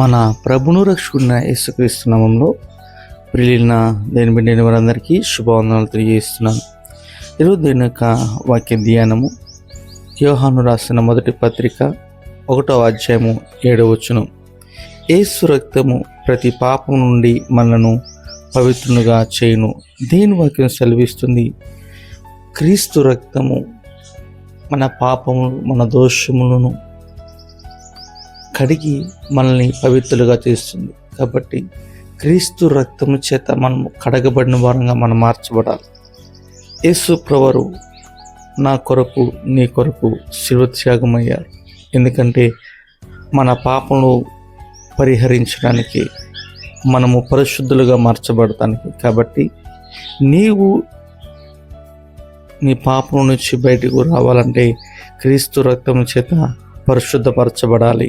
మన ప్రభును రక్షకున్న యేసుక్రీస్తు నామములో ప్రియులైన దేని బిడ్డైన వారందరికీ శుభవందనాలు తెలియజేస్తున్నాను. ఈరోజు దేని యొక్క వాక్య ధ్యానము యోహాను రాసిన మొదటి పత్రిక 1వ అధ్యాయము 7వ వచనం. యేసు రక్తము ప్రతి పాపం నుండి మనను పవిత్రునిగా చేయును. దేని వాక్యం సెలవిస్తుంది, క్రీస్తు రక్తము మన పాపము మన దోషములను కడిగి మనల్ని పవిత్రులుగా చేస్తుంది. కాబట్టి క్రీస్తు రక్తము చేత మనం కడగబడిన వారంగా మనం మార్చబడాలి. యేసు ప్రభువు నా కొరకు నీ కొరకు శిలువ త్యాగమయ్యారు. ఎందుకంటే మన పాపమును పరిహరించడానికి, మనము పరిశుద్ధులుగా మార్చబడటానికి. కాబట్టి నీవు నీ పాపం నుంచి బయటకు రావాలంటే క్రీస్తు రక్తము చేత పరిశుద్ధపరచబడాలి.